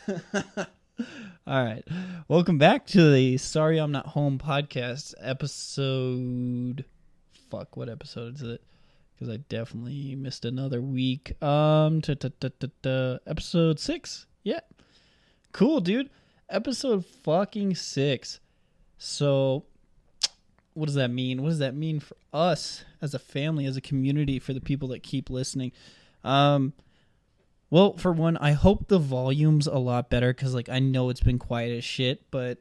All right. Welcome back to the Sorry I'm Not Home podcast episode. Fuck, what episode is it? Because I definitely missed another week. Episode 6. Yeah. Cool, dude. Episode fucking 6. So, what does that mean? What does that mean for us as a family, as a community, for the people that keep listening? Well, for one, I hope the volume's a lot better because, I know it's been quiet as shit. But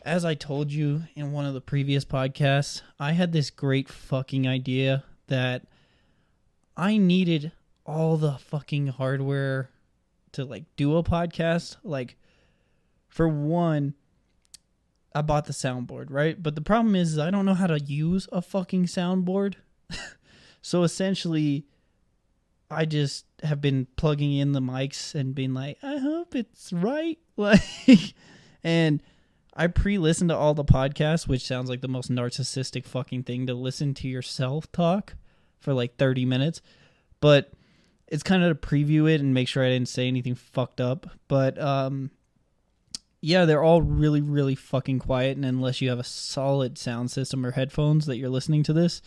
as I told you in one of the previous podcasts, I had this great fucking idea that I needed all the fucking hardware to, do a podcast. For one, I bought the soundboard, right? But the problem is I don't know how to use a fucking soundboard. So essentially, I just have been plugging in the mics and being like, I hope it's right. And I pre-listened to all the podcasts, which sounds like the most narcissistic fucking thing to listen to yourself talk for 30 minutes. But it's kind of to preview it and make sure I didn't say anything fucked up. But, yeah, they're all really, really fucking quiet. And unless you have a solid sound system or headphones that you're listening to this,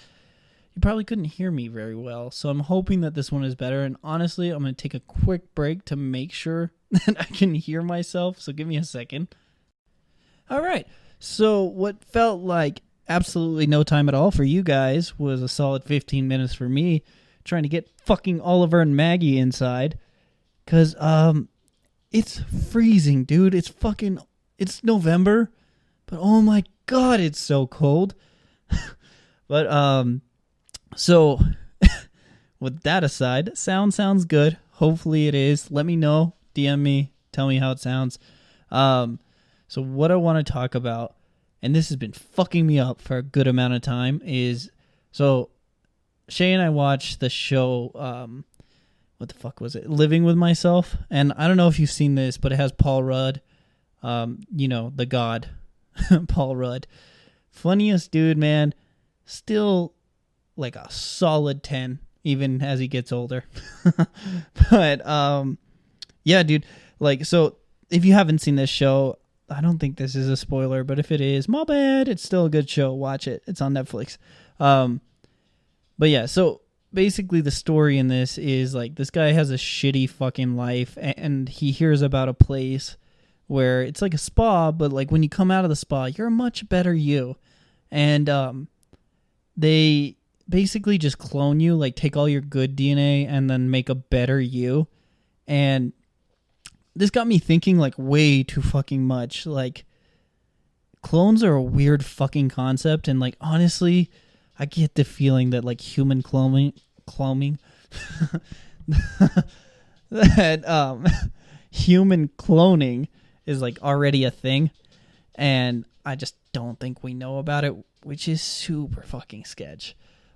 you probably couldn't hear me very well. So I'm hoping that this one is better. And honestly, I'm going to take a quick break to make sure that I can hear myself. So give me a second. All right. So what felt like absolutely no time at all for you guys was a solid 15 minutes for me trying to get fucking Oliver and Maggie inside. Because, it's freezing, dude. It's November. But oh my God, it's so cold. But, so, with that aside, sounds good. Hopefully it is. Let me know. DM me. Tell me how it sounds. So what I want to talk about, and this has been fucking me up for a good amount of time, is, so, Shay and I watched the show, what the fuck was it? Living with Myself. And I don't know if you've seen this, but it has Paul Rudd, the God, Paul Rudd. Funniest dude, man. Still a solid 10 even as he gets older. But yeah, dude, so if you haven't seen this show, I don't think this is a spoiler, but if it is, my bad. It's still a good show. Watch it. It's on Netflix. But yeah, so basically the story in this is this guy has a shitty fucking life, and he hears about a place where it's like a spa, but when you come out of the spa, you're a much better you. And they basically just clone you, take all your good DNA and then make a better you. And this got me thinking way too fucking much. Clones are a weird fucking concept, and honestly, I get the feeling that human cloning that human cloning is already a thing, and I just don't think we know about it, which is super fucking sketch.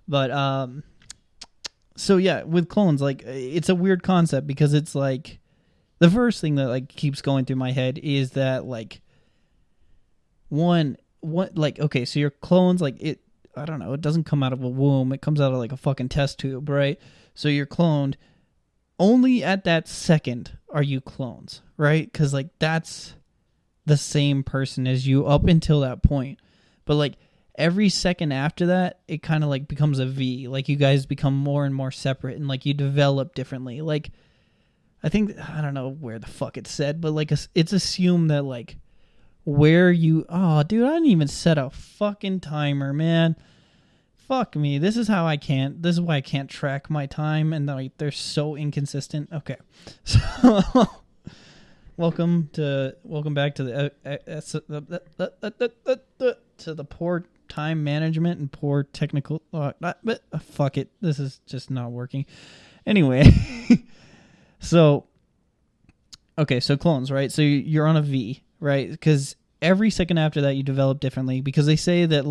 But so yeah, with clones, it's a weird concept because it's the first thing that keeps going through my head is that okay, so your clones, it, I don't know, it doesn't come out of a womb, it comes out of a fucking test tube, right? So you're cloned. Only at that second are you clones, right? Because that's the same person as you up until that point. But every second after that, it kind of becomes a V. You guys become more and more separate, and you develop differently. I think, I don't know where the fuck it's said, but it's assumed that where you, oh dude, I didn't even set a fucking timer, man. Fuck me. This is why I can't track my time, and they're so inconsistent. Okay. So welcome back to the poor time management and poor technical, fuck it. This is just not working. Anyway, so clones, right? So you're on a V, right? Because every second after that you develop differently, because they say that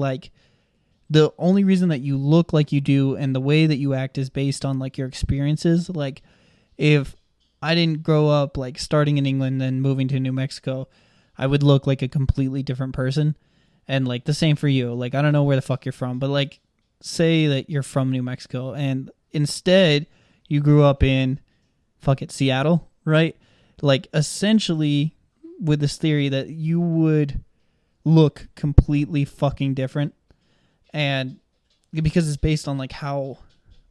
the only reason that you look like you do and the way that you act is based on your experiences. If I didn't grow up starting in England and moving to New Mexico, I would look like a completely different person. And the same for you. I don't know where the fuck you're from, but say that you're from New Mexico and instead you grew up in Seattle, right? like essentially with this theory that you would look completely fucking different, and because it's based on like how,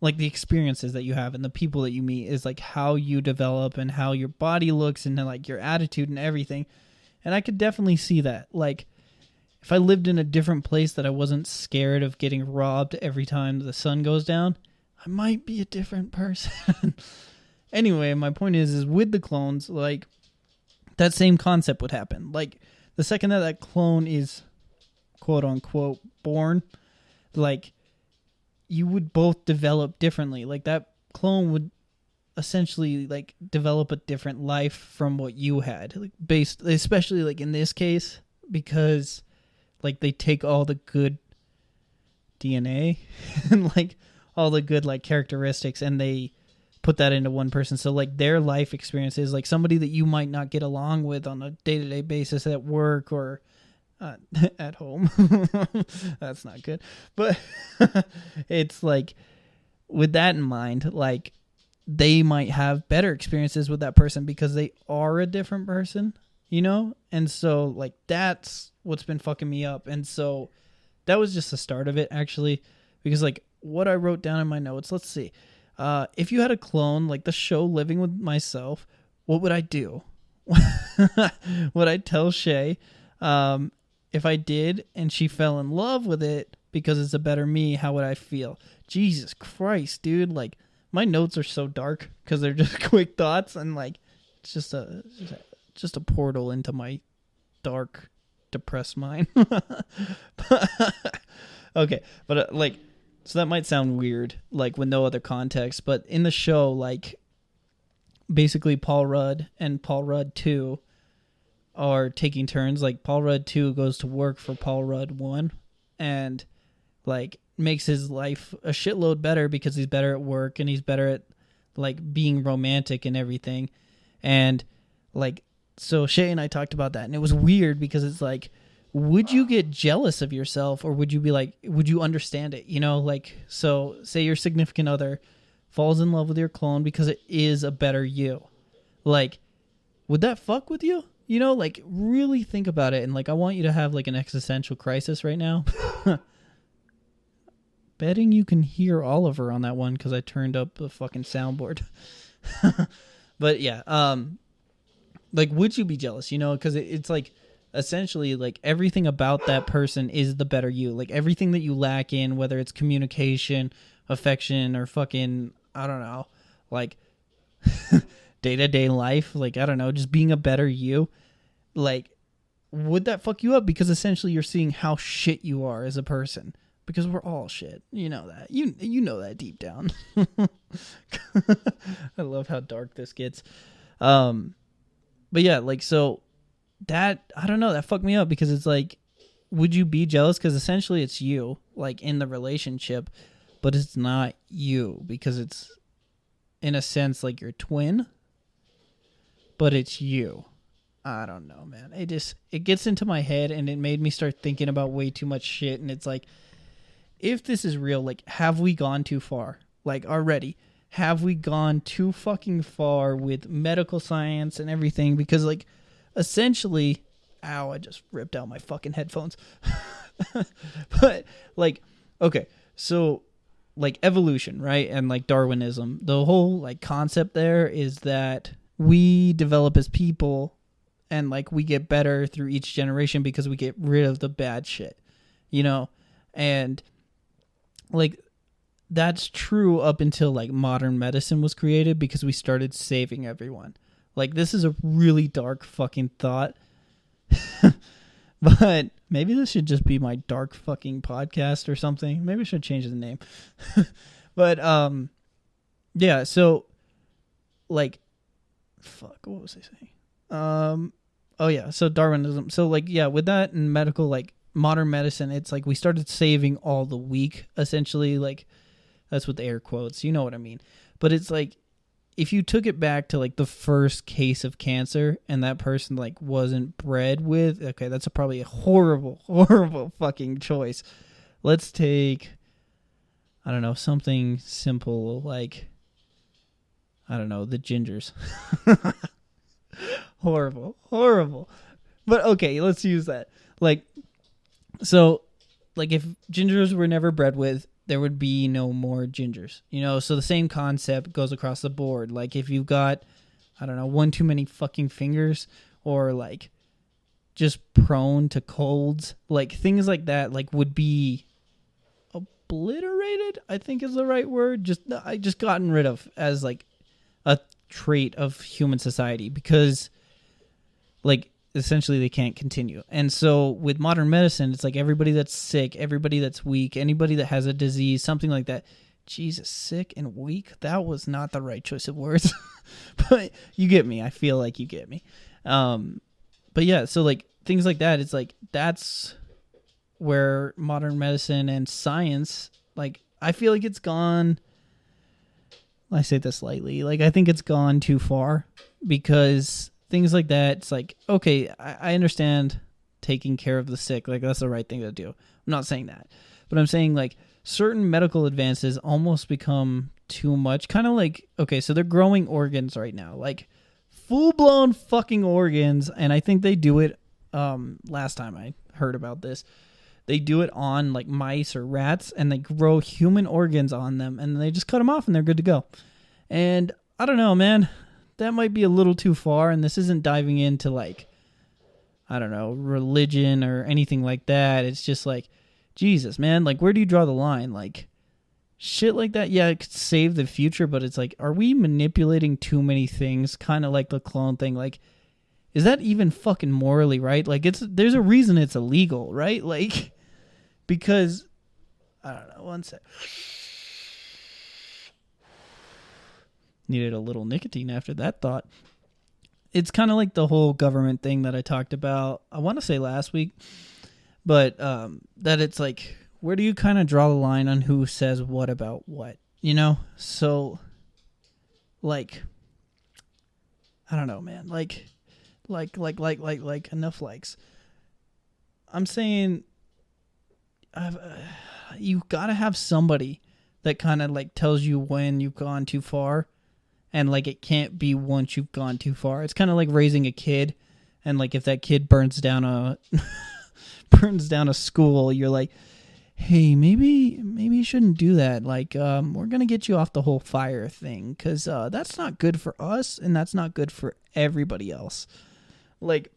like the experiences that you have and the people that you meet is like how you develop and how your body looks and like your attitude and everything. And I could definitely see that. Like if I lived in a different place that I wasn't scared of getting robbed every time the sun goes down, I might be a different person. Anyway, my point is with the clones, like that same concept would happen. Like the second that that clone is quote unquote born, like you would both develop differently. Like that clone would essentially like develop a different life from what you had, like based, especially like in this case, because like they take all the good DNA and like all the good like characteristics and they put that into one person. So like their life experiences, like somebody that you might not get along with on a day-to-day basis at work or at home. That's not good. But it's like with that in mind, like they might have better experiences with that person because they are a different person, you know? And so like that's what's been fucking me up. And so that was just the start of it actually, because like what I wrote down in my notes, let's see. If you had a clone, like the show Living with Myself, what would I do? Would I tell Shay, if I did and she fell in love with it because it's a better me, how would I feel? Jesus Christ, dude. Like my notes are so dark because they're just quick thoughts and like it's just a portal into my dark, depressed mind. Okay, but like, so that might sound weird, like with no other context, but in the show, like basically Paul Rudd and Paul Rudd 2 are taking turns. Like Paul Rudd 2 goes to work for Paul Rudd 1 and like makes his life a shitload better because he's better at work and he's better at like being romantic and everything. And like, so Shay and I talked about that and it was weird because it's like, would you get jealous of yourself or would you be like, would you understand it? You know, like, so say your significant other falls in love with your clone because it is a better you. Like, would that fuck with you? You know, like really think about it. And like, I want you to have like an existential crisis right now. Betting you can hear Oliver on that one because I turned up the fucking soundboard. But yeah, like, would you be jealous? You know, because it's like essentially like everything about that person is the better you. Like everything that you lack in, whether it's communication, affection, or fucking, I don't know, like day-to-day life, like, I don't know, just being a better you. Like, would that fuck you up? Because essentially you're seeing how shit you are as a person. Because we're all shit. You know that. You know that deep down. I love how dark this gets. But yeah, like, so that, I don't know, that fucked me up because it's like, would you be jealous? Because essentially it's you, like, in the relationship, but it's not you because it's, in a sense, like your twin, but it's you. I don't know, man. It gets into my head and it made me start thinking about way too much shit. And it's like, if this is real, like, have we gone too far? Like, already, have we gone too fucking far with medical science and everything? Because, like, essentially, ow, I just ripped out my fucking headphones. But, like, okay, so, like, evolution, right? And, like, Darwinism, the whole, like, concept there is that we develop as people and, like, we get better through each generation because we get rid of the bad shit, you know? And like, that's true up until like modern medicine was created because we started saving everyone. Like, this is a really dark fucking thought. But maybe this should just be my dark fucking podcast or something. Maybe I should change the name. But yeah, so like, fuck, what was I saying? Oh yeah, so Darwinism. So like, yeah, with that and medical, like, modern medicine, it's like we started saving all the weak, essentially. Like, that's with air quotes, you know what I mean. But it's like, if you took it back to like the first case of cancer and that person like wasn't bred with, okay, that's probably a horrible fucking choice. Let's take, I don't know, something simple like, I don't know, the Gingers. Horrible. But okay, let's use that. Like, so, like if gingers were never bred with, there would be no more gingers. So the same concept goes across the board. Like if you've got, I don't know, one too many fucking fingers, or like just prone to colds, like things like that, like would be obliterated, I think is the right word. I just gotten rid of as like a trait of human society, because like essentially they can't continue. And so with modern medicine, it's like everybody that's sick, everybody that's weak, anybody that has a disease, something like that. Jesus, sick and weak, that was not the right choice of words. But you get me. I feel like you get me. But yeah, so like things like that, it's like that's where modern medicine and science, like I feel like it's gone, I say this lightly, like I think it's gone too far, because things like that, it's like, okay, I understand taking care of the sick, like that's the right thing to do. I'm not saying that, but I'm saying like certain medical advances almost become too much. Kind of like, okay, so they're growing organs right now, like full-blown fucking organs, and I think they do it, last time I heard about this, they do it on like mice or rats, and they grow human organs on them, and they just cut them off and they're good to go. And I don't know, man, that might be a little too far, and this isn't diving into like, I don't know, religion or anything like that. It's just like, Jesus, man, like where do you draw the line? Like shit like that, yeah, it could save the future, but it's like, are we manipulating too many things? Kind of like the clone thing. Like, is that even fucking morally right? Like there's a reason it's illegal, right? Like, because I don't know, one sec. Needed a little nicotine after that thought. It's kind of like the whole government thing that I talked about, I want to say last week, but that it's like, where do you kind of draw the line on who says what about what, So, like, I don't know, man. Like enough likes. I'm saying, you gotta have somebody that kind of like tells you when you've gone too far, and like it can't be once you've gone too far. It's kind of like raising a kid, and like if that kid burns down a school, you're like, hey, maybe you shouldn't do that. Like, we're gonna get you off the whole fire thing, because that's not good for us, and that's not good for everybody else. Like,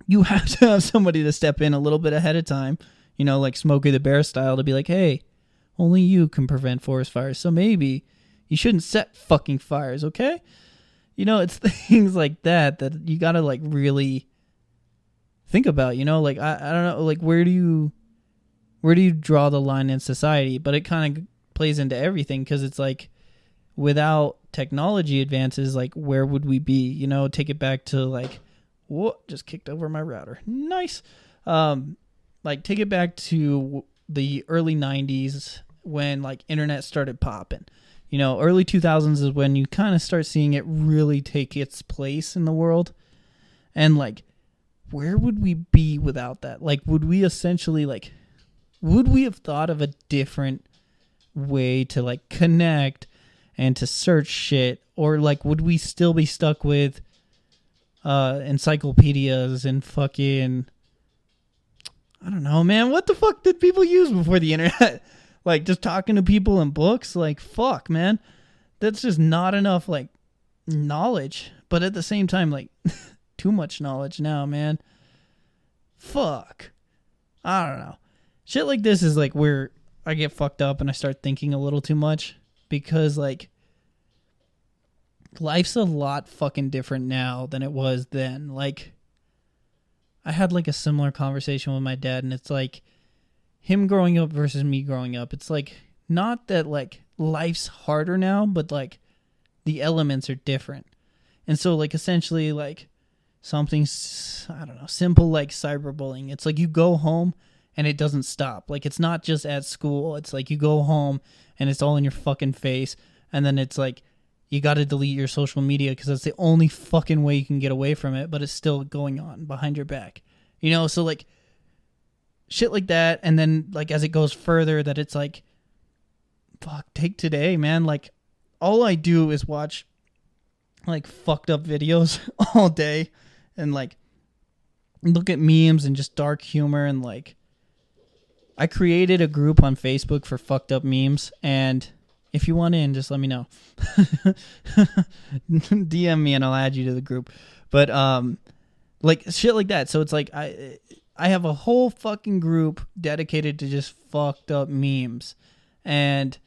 you have to have somebody to step in a little bit ahead of time, like Smokey the Bear style, to be like, hey, only you can prevent forest fires, so maybe you shouldn't set fucking fires, okay? It's things like that you gotta like really think about, like I don't know, like where do you draw the line in society? But it kind of plays into everything, because it's like, without technology advances, like where would we be? Take it back to like, what just kicked over my router, nice. Like take it back to the early 90s, when like internet started popping. Early 2000s is when you kind of start seeing it really take its place in the world. And like, where would we be without that? Like, would we essentially like, would we have thought of a different way to like connect and to search shit? Or like, would we still be stuck with encyclopedias and fucking, I don't know, man, what the fuck did people use before the internet? Like just talking to people in books? Like, fuck, man, that's just not enough like knowledge. But at the same time, like too much knowledge now, man. Fuck, I don't know. Shit like this is like where I get fucked up and I start thinking a little too much, because like life's a lot fucking different now than it was then. Like I had like a similar conversation with my dad, and it's like him growing up versus me growing up. It's like, not that like life's harder now, but like the elements are different. And so like essentially like something, I don't know, simple like cyberbullying. It's like you go home and it doesn't stop. Like it's not just at school. It's like you go home and it's all in your fucking face. And then it's like you got to delete your social media because that's the only fucking way you can get away from it. But it's still going on behind your back. So like shit like that. And then like as it goes further, that it's like, fuck, take today, man. Like all I do is watch like fucked up videos all day and like look at memes and just dark humor. And like I created a group on Facebook for fucked up memes, and if you want in, just let me know. DM me and I'll add you to the group. But like shit like that. So it's like I have a whole fucking group dedicated to just fucked up memes. And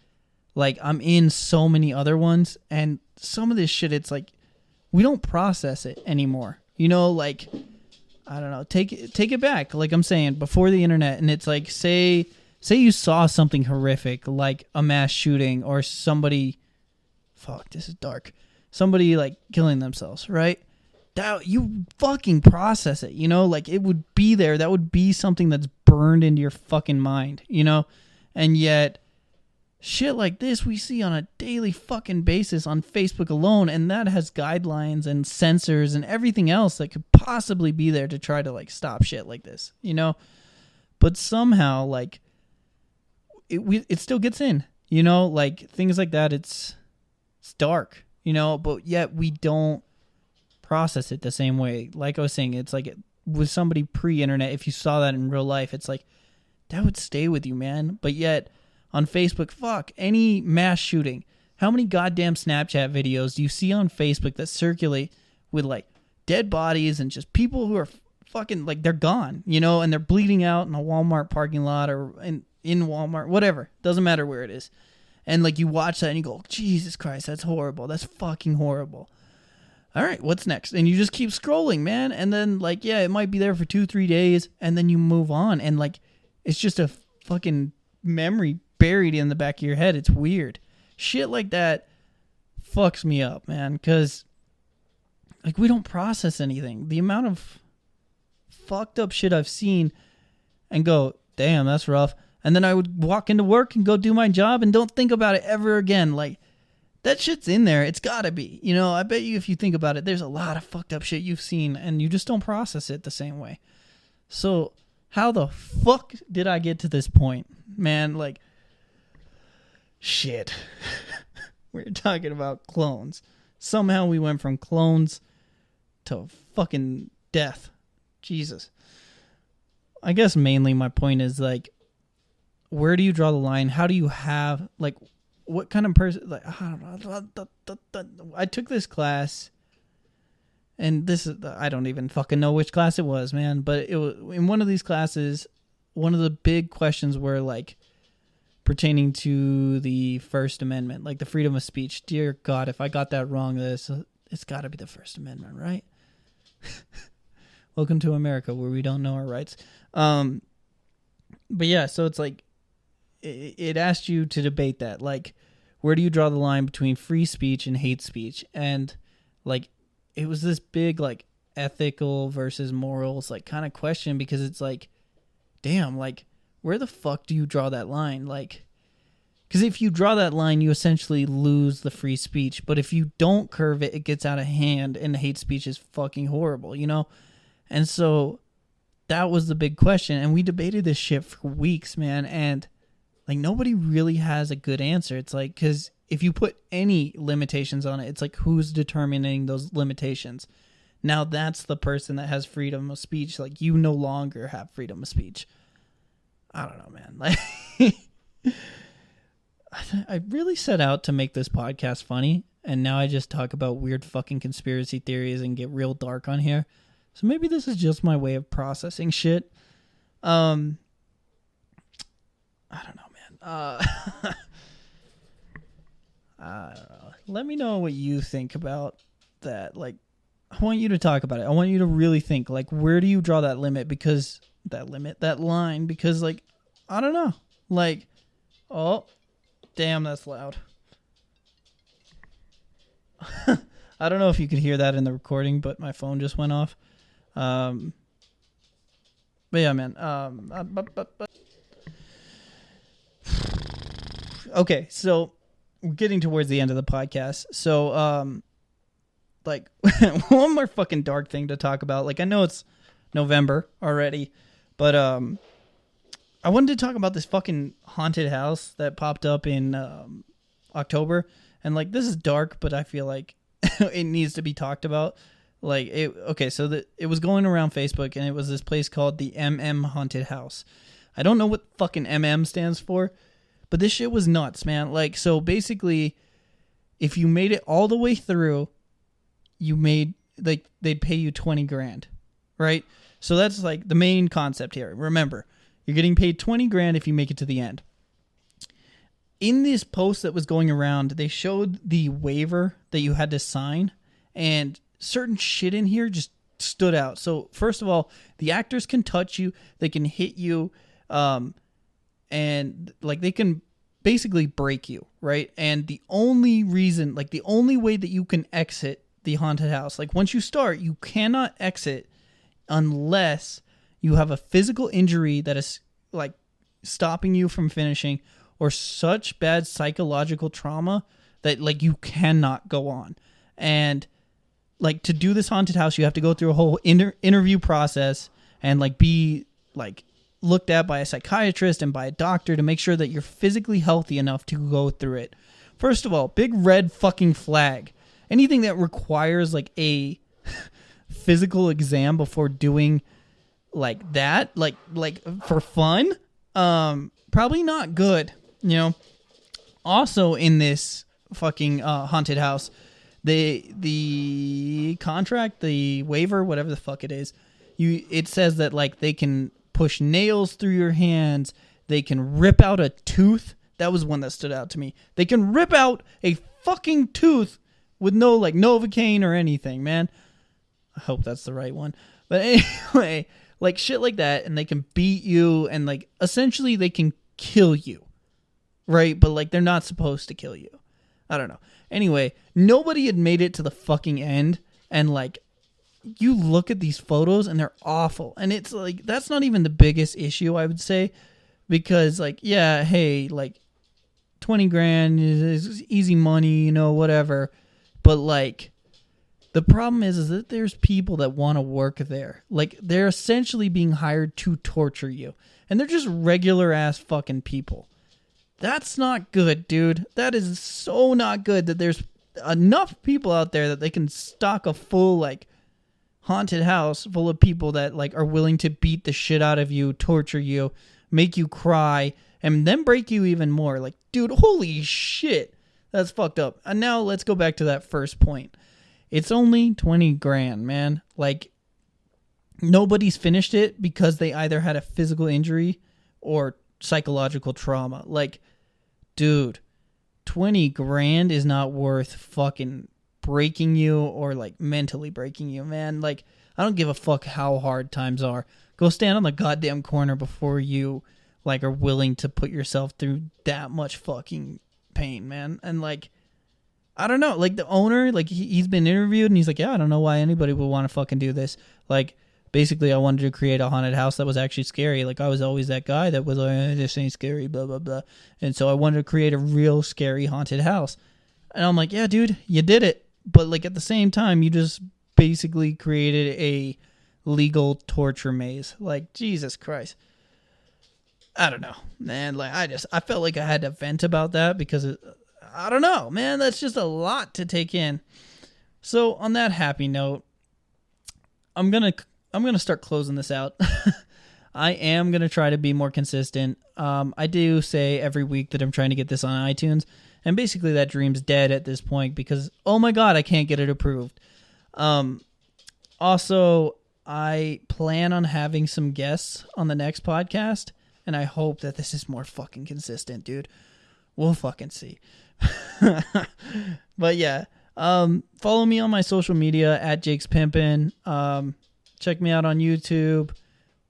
like I'm in so many other ones, and some of this shit, it's like we don't process it anymore. You know, like I don't know, take it back. Like I'm saying, before the internet, and it's like say you saw something horrific like a mass shooting or somebody this is dark. Somebody like killing themselves, right? That you fucking process it, you know? Like it would be there. That would be something that's burned into your fucking mind, you know? And yet shit like this we see on a daily fucking basis on Facebook alone, and that has guidelines and censors and everything else that could possibly be there to try to like stop shit like this, you know? But somehow like it still gets in, you know? Like things like that, it's dark, you know, but yet we don't process it the same way. Like I was saying, it's like with somebody pre-internet, if you saw that in real life, it's like that would stay with you, man. But yet on Facebook, fuck, any mass shooting, how many goddamn Snapchat videos do you see on Facebook that circulate with like dead bodies and just people who are fucking like they're gone, you know, and they're bleeding out in a Walmart parking lot or in Walmart, whatever, doesn't matter where it is. And like you watch that and you go, Jesus Christ, that's horrible. That's fucking horrible. All right, what's next? And you just keep scrolling, man. And then like, yeah, it might be there for 2-3 days and then you move on. And like, it's just a fucking memory buried in the back of your head. It's weird. Shit like that fucks me up, man. Because like we don't process anything. The amount of fucked up shit I've seen and go, damn, that's rough. And then I would walk into work and go do my job and don't think about it ever again. Like, that shit's in there. It's gotta be. You know, I bet you if you think about it, there's a lot of fucked up shit you've seen and you just don't process it the same way. So, how the fuck did I get to this point? Man, like, shit. We're talking about clones. Somehow we went from clones to fucking death. Jesus. I guess mainly my point is, like, where do you draw the line? How do you have, like, what kind of person, like, I don't know. I took this class, and this is, I don't even fucking know which class it was, man, but it was, in one of these classes, one of the big questions were, like, pertaining to the First Amendment, like the freedom of speech. Dear God, if I got that wrong, it's got to be the First Amendment, right? Welcome to America, where we don't know our rights. But yeah, so it's like, it asked you to debate that. Like, where do you draw the line between free speech and hate speech? And, like, it was this big, like, ethical versus morals, like, kind of question, because it's like, damn, like, where the fuck do you draw that line? Like, because if you draw that line, you essentially lose the free speech. But if you don't curve it, it gets out of hand, and hate speech is fucking horrible, you know? And so that was the big question. And we debated this shit for weeks, man. And like, nobody really has a good answer. It's like, because if you put any limitations on it, it's like, who's determining those limitations? Now that's the person that has freedom of speech. Like, you no longer have freedom of speech. I don't know, man. Like, I really set out to make this podcast funny, and now I just talk about weird fucking conspiracy theories and get real dark on here. So maybe this is just my way of processing shit. I don't know, man. I don't know. Let me know what you think about that. Like, I want you to talk about it. I want you to really think, like, where do you draw that limit? Because that line, because, like, I don't know. Like, oh, damn, that's loud. I don't know if you could hear that in the recording, but my phone just went off. But yeah, man. Okay, so we're getting towards the end of the podcast. So, like, one more fucking dark thing to talk about. Like, I know it's November already, but I wanted to talk about this fucking haunted house that popped up in October. And, like, this is dark, but I feel like it needs to be talked about. Like, it was going around Facebook, and it was this place called the Haunted House. I don't know what fucking stands for, but this shit was nuts, man. Like, so basically, if you made it all the way through, they'd pay you 20 grand, right? So that's like the main concept here. Remember, you're getting paid 20 grand if you make it to the end. In this post that was going around, they showed the waiver that you had to sign, and certain shit in here just stood out. So first of all, the actors can touch you, they can hit you, and like they can basically break you, right? And the only reason, like the only way that you can exit the haunted house, like once you start, you cannot exit unless you have a physical injury that is like stopping you from finishing, or such bad psychological trauma that like you cannot go on. And like to do this haunted house, you have to go through a whole interview process and like be like looked at by a psychiatrist and by a doctor to make sure that you're physically healthy enough to go through it. First of all, big red fucking flag. Anything that requires like a physical exam before doing like that, like for fun, probably not good, you know. Also in this fucking haunted house, the contract, the waiver, whatever the fuck it is, it says that like they can push nails through your hands, they can rip out a tooth. That was one that stood out to me. They can rip out a fucking tooth with no like Novocaine or anything, man. I hope that's the right one. But anyway, like shit like that, and they can beat you, and like essentially they can kill you, right? But like they're not supposed to kill you. I don't know. Anyway, nobody had made it to the fucking end, and like you look at these photos and they're awful. And it's like that's not even the biggest issue, I would say, because like yeah, hey, like 20 grand is easy money, you know, whatever. But like the problem is that there's people that want to work there. Like they're essentially being hired to torture you, and they're just regular ass fucking people. That's not good, dude. That is so not good that there's enough people out there that they can stock a full like haunted house full of people that like are willing to beat the shit out of you, torture you, make you cry, and then break you even more. Like, dude, holy shit. That's fucked up. And now let's go back to that first point. It's only 20 grand, man. Like, nobody's finished it because they either had a physical injury or psychological trauma. Like, dude, 20 grand is not worth fucking breaking you or like mentally breaking you, man. Like, I don't give a fuck how hard times are. Go stand on the goddamn corner before you like are willing to put yourself through that much fucking pain, man. And like, I don't know, like the owner, like he's been interviewed and he's like, yeah, I don't know why anybody would want to fucking do this. Like, basically I wanted to create a haunted house that was actually scary. Like I was always that guy that was like, this ain't scary, blah, blah, blah. And so I wanted to create a real scary haunted house. And I'm like, yeah, dude, you did it. But like at the same time, you just basically created a legal torture maze. Like, Jesus Christ. I don't know, man. Like I felt like I had to vent about that because I don't know, man. That's just a lot to take in. So on that happy note, I'm gonna start closing this out. I am gonna try to be more consistent. I do say every week that I'm trying to get this on iTunes, and basically that dream's dead at this point because oh my god, I can't get it approved. Also, I plan on having some guests on the next podcast. And I hope that this is more fucking consistent, dude. We'll fucking see. But yeah, follow me on my social media at Jake's Pimpin'. Check me out on YouTube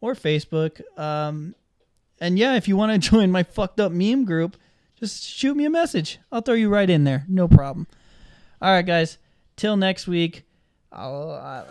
or Facebook. And yeah, if you want to join my fucked up meme group, just shoot me a message. I'll throw you right in there. No problem. All right, guys. Till next week. I'll